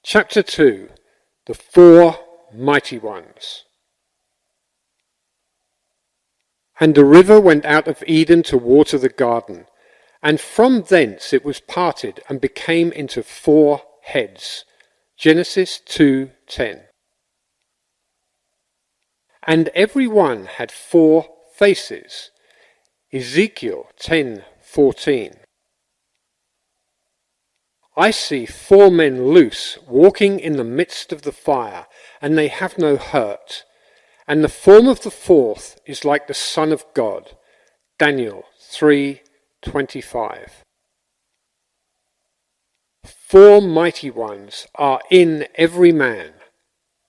Chapter 2. The Four Mighty Ones. And a river went out of Eden to water the garden, and from thence it was parted and became into four heads. Genesis 2:10. And every one had four faces. Ezekiel 10:14. I see four men loose, walking in the midst of the fire, and they have no hurt. And the form of the fourth is like the Son of God. Daniel 3:25. Four mighty ones are in every man.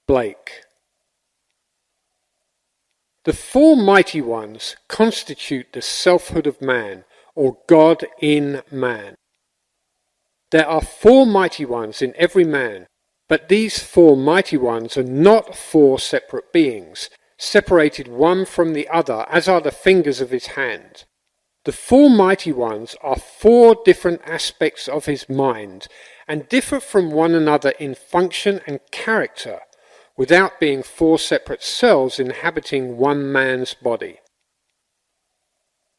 Blake. The four mighty ones constitute the selfhood of man, or God in man. There are four mighty ones in every man, but these four mighty ones are not four separate beings, separated one from the other as are the fingers of his hand. The four mighty ones are four different aspects of his mind, and differ from one another in function and character, without being four separate cells inhabiting one man's body.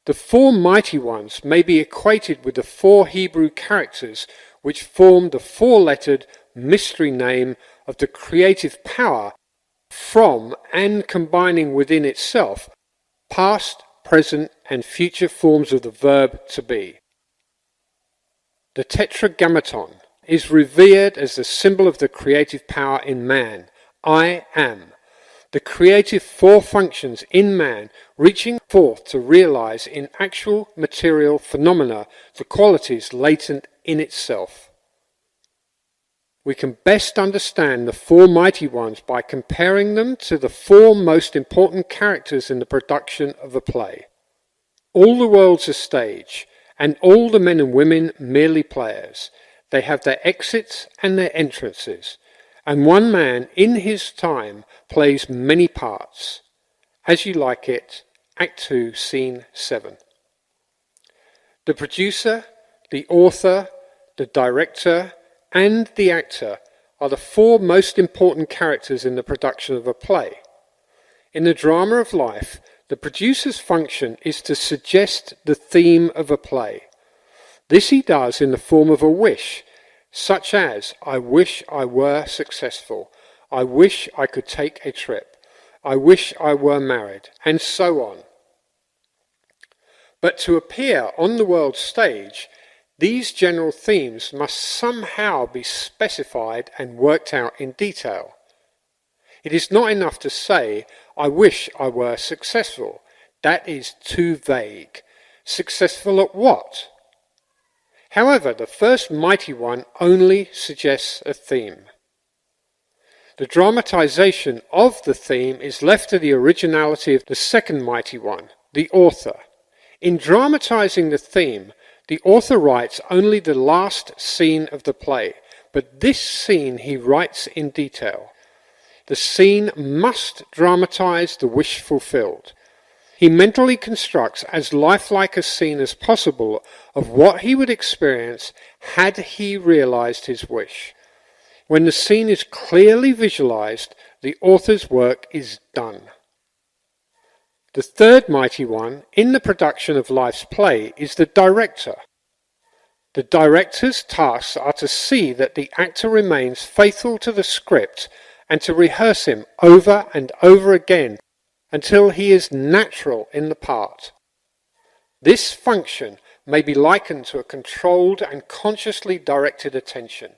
The four mighty ones may be equated with the four Hebrew characters which form the four-lettered mystery name of the creative power from and combining within itself past, present and future forms of the verb to be. The tetragrammaton is revered as the symbol of the creative power in man. I am. The creative four functions in man reaching forth to realize in actual material phenomena the qualities latent in itself. We can best understand the four mighty ones by comparing them to the four most important characters in the production of a play. All the world's a stage, and all the men and women merely players. They have their exits and their entrances, and one man in his time plays many parts. As You Like It, Act 2, Scene 7. The producer, the author, the director, and the actor are the four most important characters in the production of a play. In the drama of life, the producer's function is to suggest the theme of a play. This he does in the form of a wish, such as, I wish I were successful, I wish I could take a trip, I wish I were married, and so on. But to appear on the world stage, these general themes must somehow be specified and worked out in detail. It is not enough to say, I wish I were successful. That is too vague. Successful at what? However, the first mighty one only suggests a theme. The dramatization of the theme is left to the originality of the second mighty one, the author. In dramatizing the theme, the author writes only the last scene of the play, but this scene he writes in detail. The scene must dramatize the wish fulfilled. He mentally constructs as lifelike a scene as possible of what he would experience had he realized his wish. When the scene is clearly visualized, the author's work is done. The third mighty one in the production of life's play is the director. The director's tasks are to see that the actor remains faithful to the script and to rehearse him over and over again until he is natural in the part. This function may be likened to a controlled and consciously directed attention,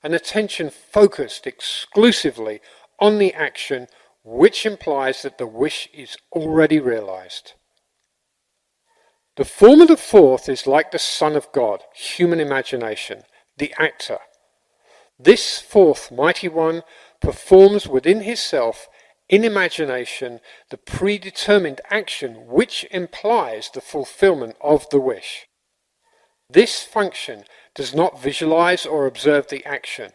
an attention focused exclusively on the action, which implies that the wish is already realized. The form of the fourth is like the Son of God, human imagination, the actor. This fourth mighty one performs within himself, in imagination, the predetermined action which implies the fulfillment of the wish. This function does not visualize or observe the action.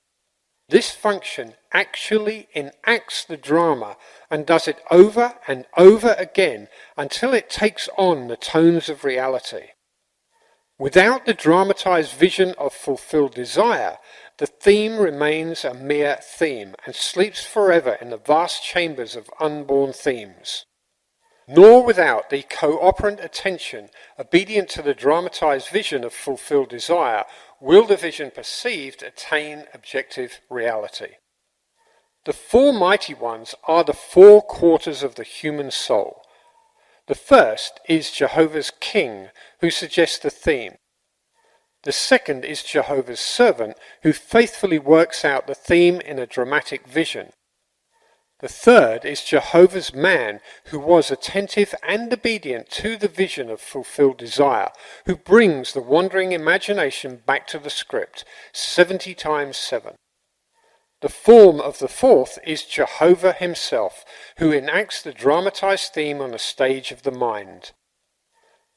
This function actually enacts the drama and does it over and over again until it takes on the tones of reality. Without the dramatized vision of fulfilled desire, the theme remains a mere theme and sleeps forever in the vast chambers of unborn themes. Nor without the cooperant attention obedient to the dramatized vision of fulfilled desire will the vision perceived attain objective reality. The four mighty ones are the four quarters of the human soul. The first is Jehovah's King, who suggests the theme. The second is Jehovah's servant, who faithfully works out the theme in a dramatic vision. The third is Jehovah's man, who was attentive and obedient to the vision of fulfilled desire, who brings the wandering imagination back to the script 70 times 7. The form of the fourth is Jehovah himself, who enacts the dramatized theme on the stage of the mind.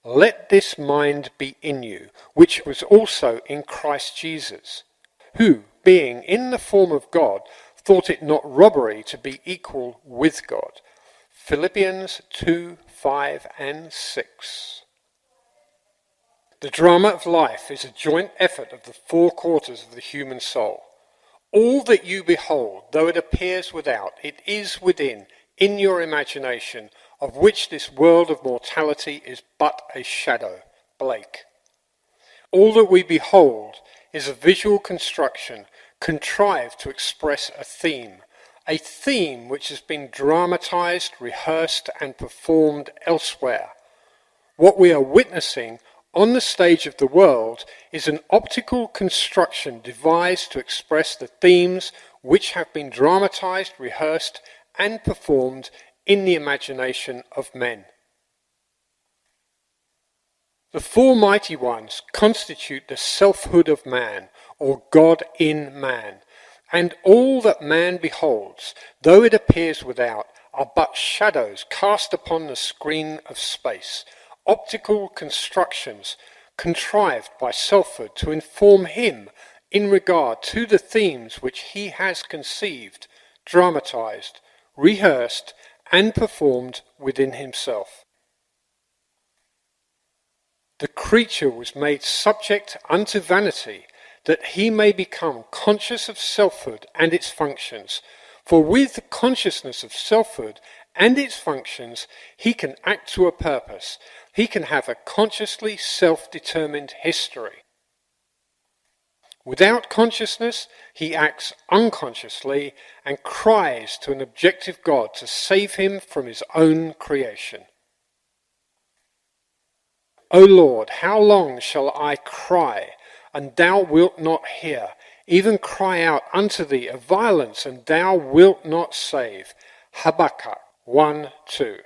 Let this mind be in you, which was also in Christ Jesus, who, being in the form of God, thought it not robbery to be equal with God. Philippians 2, 5 and 6. The drama of life is a joint effort of the four quarters of the human soul. All that you behold, though it appears without, it is within, in your imagination, of which this world of mortality is but a shadow. Blake. All that we behold is a visual construction contrived to express a theme which has been dramatized, rehearsed and performed elsewhere. What we are witnessing on the stage of the world is an optical construction devised to express the themes which have been dramatized, rehearsed and performed in the imagination of men. The four mighty ones constitute the selfhood of man, or God in man, and all that man beholds, though it appears without, are but shadows cast upon the screen of space, optical constructions contrived by selfhood to inform him in regard to the themes which he has conceived, dramatized, rehearsed, and performed within himself. The creature was made subject unto vanity, that he may become conscious of selfhood and its functions. For with the consciousness of selfhood and its functions, he can act to a purpose. He can have a consciously self-determined history. Without consciousness, he acts unconsciously and cries to an objective God to save him from his own creation. O Lord, how long shall I cry, and thou wilt not hear, even cry out unto thee of violence, and thou wilt not save? Habakkuk 1:2.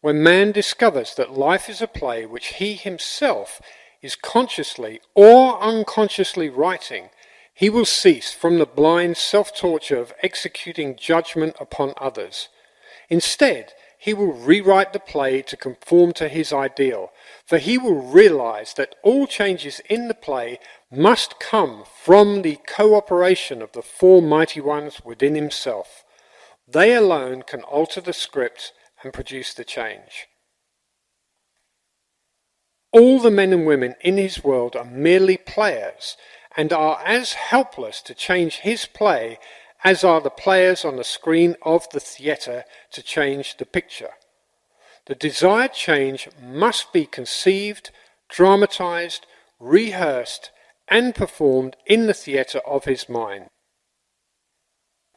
When man discovers that life is a play which he himself is consciously or unconsciously writing, he will cease from the blind self-torture of executing judgment upon others. Instead, he will rewrite the play to conform to his ideal, for he will realize that all changes in the play must come from the cooperation of the four mighty ones within himself. They alone can alter the script and produce the change. All the men and women in his world are merely players and are as helpless to change his play as are the players on the screen of the theatre to change the picture. The desired change must be conceived, dramatized, rehearsed, and performed in the theatre of his mind.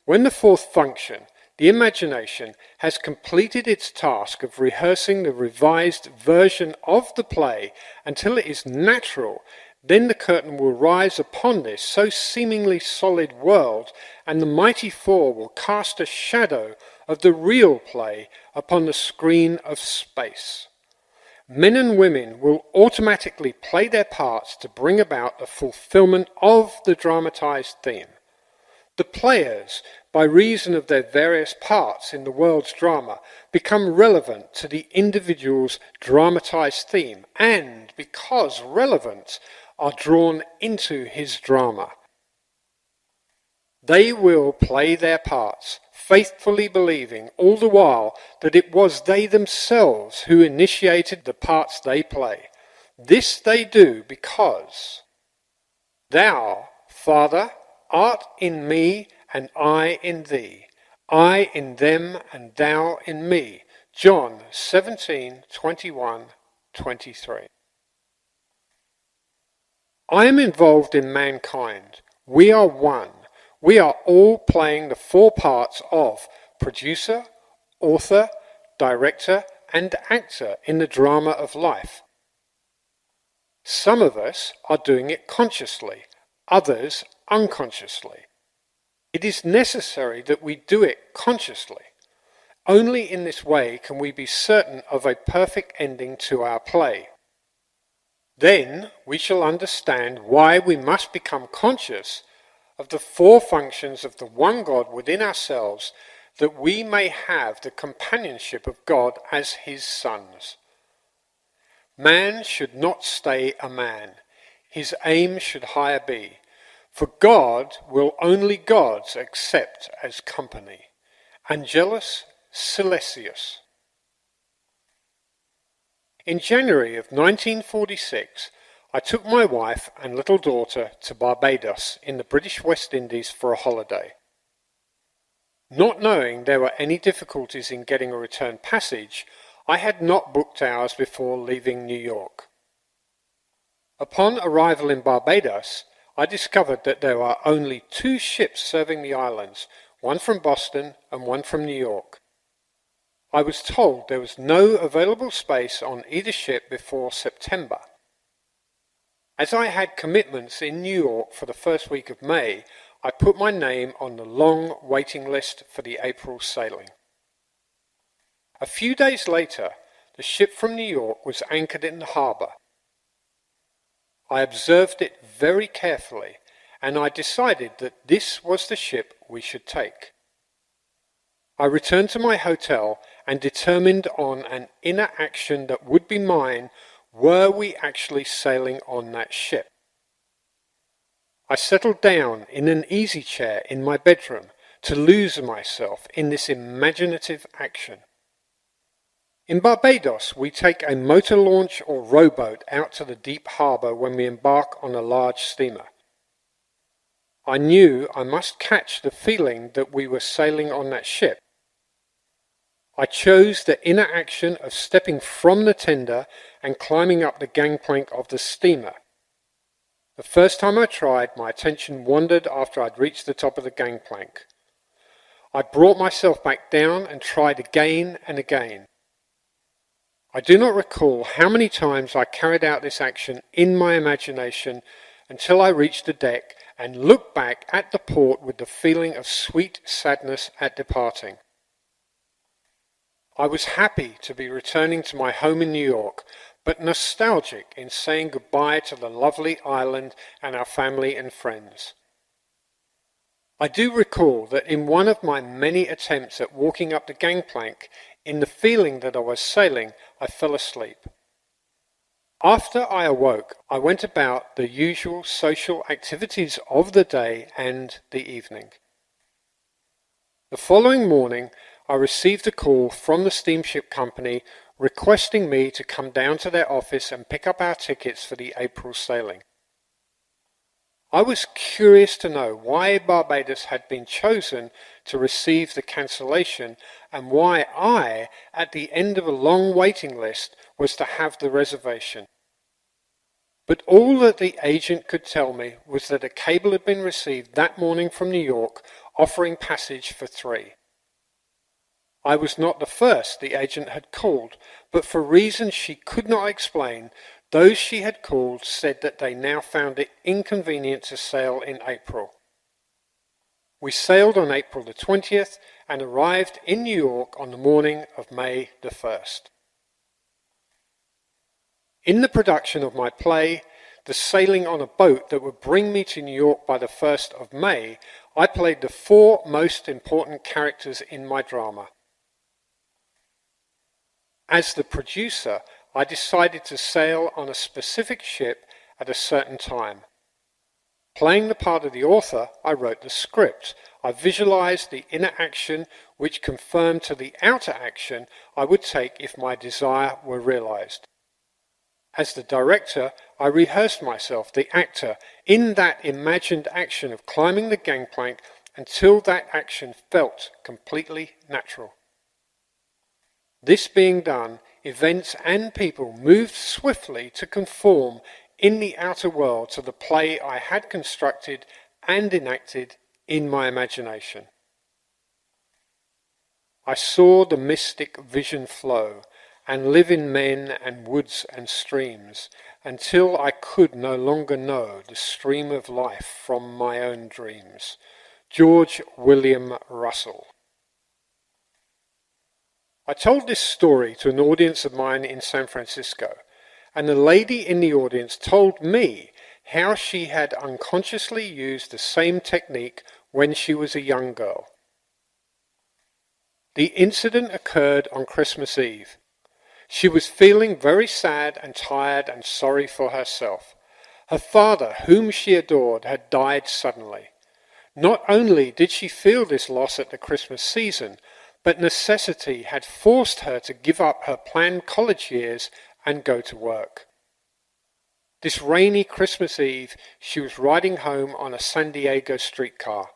When the fourth function, the imagination, has completed its task of rehearsing the revised version of the play until it is natural, then the curtain will rise upon this so seemingly solid world, and the mighty four will cast a shadow of the real play upon the screen of space. Men and women will automatically play their parts to bring about the fulfillment of the dramatized theme. The players, by reason of their various parts in the world's drama, become relevant to the individual's dramatized theme, and, because relevant, are drawn into his drama. They will play their parts faithfully believing all the while that it was they themselves who initiated the parts they play. This they do because Thou, Father, art in me and I in thee, I in them and thou in me. John 17:21-23. I am involved in mankind. We are one. We are all playing the four parts of producer, author, director, and actor in the drama of life. Some of us are doing it consciously, others unconsciously. It is necessary that we do it consciously. Only in this way can we be certain of a perfect ending to our play. Then we shall understand why we must become conscious of the four functions of the one God within ourselves, that we may have the companionship of God as his sons. Man should not stay a man. His aim should higher be. For God will only gods accept as company. Angelus Silesius. In January of 1946, I took my wife and little daughter to Barbados in the British West Indies for a holiday. Not knowing there were any difficulties in getting a return passage, I had not booked ours before leaving New York. Upon arrival in Barbados, I discovered that there are only 2 ships serving the islands, one from Boston and one from New York. I was told there was no available space on either ship before September. As I had commitments in New York for the first week of May, I put my name on the long waiting list for the April sailing. A few days later, the ship from New York was anchored in the harbour. I observed it very carefully, and I decided that this was the ship we should take. I returned to my hotel and determined on an inner action that would be mine were we actually sailing on that ship. I settled down in an easy chair in my bedroom to lose myself in this imaginative action. In Barbados, we take a motor launch or rowboat out to the deep harbour when we embark on a large steamer. I knew I must catch the feeling that we were sailing on that ship. I chose the inner action of stepping from the tender and climbing up the gangplank of the steamer. The first time I tried, my attention wandered after I'd reached the top of the gangplank. I brought myself back down and tried again and again. I do not recall how many times I carried out this action in my imagination until I reached the deck and looked back at the port with the feeling of sweet sadness at departing. I was happy to be returning to my home in New York, but nostalgic in saying goodbye to the lovely island and our family and friends. I do recall that in one of my many attempts at walking up the gangplank, in the feeling that I was sailing, I fell asleep. After I awoke, I went about the usual social activities of the day and the evening. The following morning, I received a call from the steamship company requesting me to come down to their office and pick up our tickets for the April sailing. I was curious to know why Barbados had been chosen to receive the cancellation and why I, at the end of a long waiting list, was to have the reservation. But all that the agent could tell me was that a cable had been received that morning from New York offering passage for 3. I was not the first the agent had called, but for reasons she could not explain, those she had called said that they now found it inconvenient to sail in April. We sailed on April the 20th and arrived in New York on the morning of May the 1st. In the production of my play, The Sailing on a Boat That Would Bring Me to New York by the 1st of May, I played the 4 most important characters in my drama. As the producer, I decided to sail on a specific ship at a certain time. Playing the part of the author, I wrote the script. I visualized the inner action which confirmed to the outer action I would take if my desire were realized. As the director, I rehearsed myself, the actor, in that imagined action of climbing the gangplank until that action felt completely natural. This being done, events and people moved swiftly to conform in the outer world to the play I had constructed and enacted in my imagination. I saw the mystic vision flow and live in men and woods and streams until I could no longer know the stream of life from my own dreams. George William Russell. I told this story to an audience of mine in San Francisco, and the lady in the audience told me how she had unconsciously used the same technique when she was a young girl. The incident occurred on Christmas Eve. She was feeling very sad and tired and sorry for herself. Her father, whom she adored, had died suddenly. Not only did she feel this loss at the Christmas season, but necessity had forced her to give up her planned college years and go to work. This rainy Christmas Eve, she was riding home on a San Diego streetcar.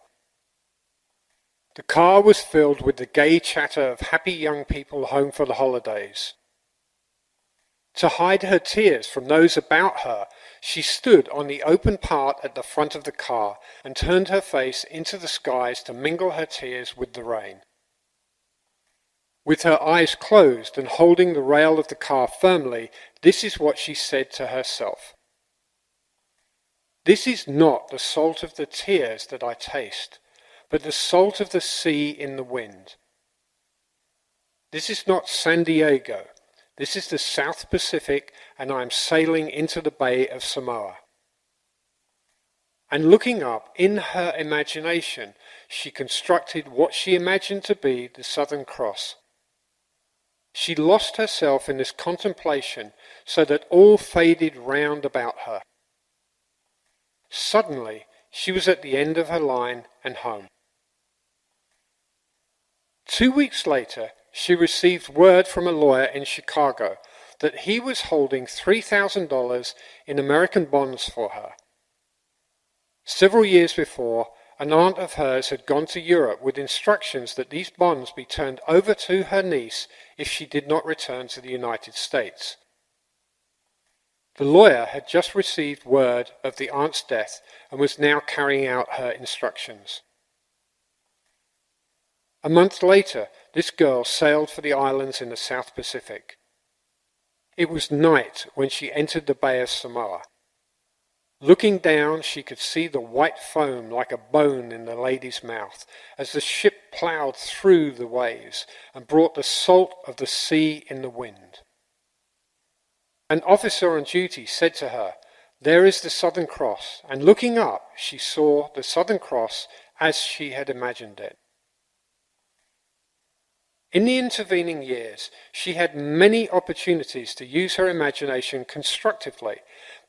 The car was filled with the gay chatter of happy young people home for the holidays. To hide her tears from those about her, she stood on the open part at the front of the car and turned her face into the skies to mingle her tears with the rain. With her eyes closed and holding the rail of the car firmly, this is what she said to herself. This is not the salt of the tears that I taste, but the salt of the sea in the wind. This is not San Diego. This is the South Pacific, and I am sailing into the Bay of Samoa. And looking up, in her imagination, she constructed what she imagined to be the Southern Cross. She lost herself in this contemplation so that all faded round about her. Suddenly, she was at the end of her line and home. 2 weeks later, she received word from a lawyer in Chicago that he was holding $3,000 in American bonds for her. Several years before, an aunt of hers had gone to Europe with instructions that these bonds be turned over to her niece if she did not return to the United States. The lawyer had just received word of the aunt's death and was now carrying out her instructions. A month later, this girl sailed for the islands in the South Pacific. It was night when she entered the Bay of Samoa. Looking down, she could see the white foam like a bone in the lady's mouth as the ship ploughed through the waves and brought the salt of the sea in the wind. An officer on duty said to her, "There is the Southern Cross," and looking up, she saw the Southern Cross as she had imagined it. In the intervening years, she had many opportunities to use her imagination constructively,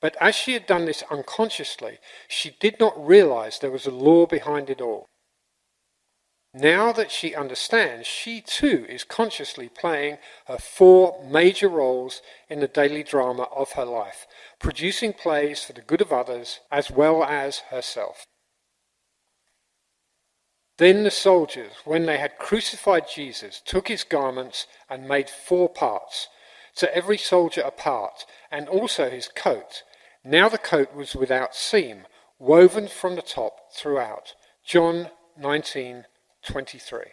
but as she had done this unconsciously, she did not realize there was a law behind it all. Now that she understands, she too is consciously playing her 4 major roles in the daily drama of her life, producing plays for the good of others as well as herself. Then the soldiers, when they had crucified Jesus, took his garments and made 4 parts, to every soldier a part, and also his coat. Now the coat was without seam, woven from the top throughout. John 19:23.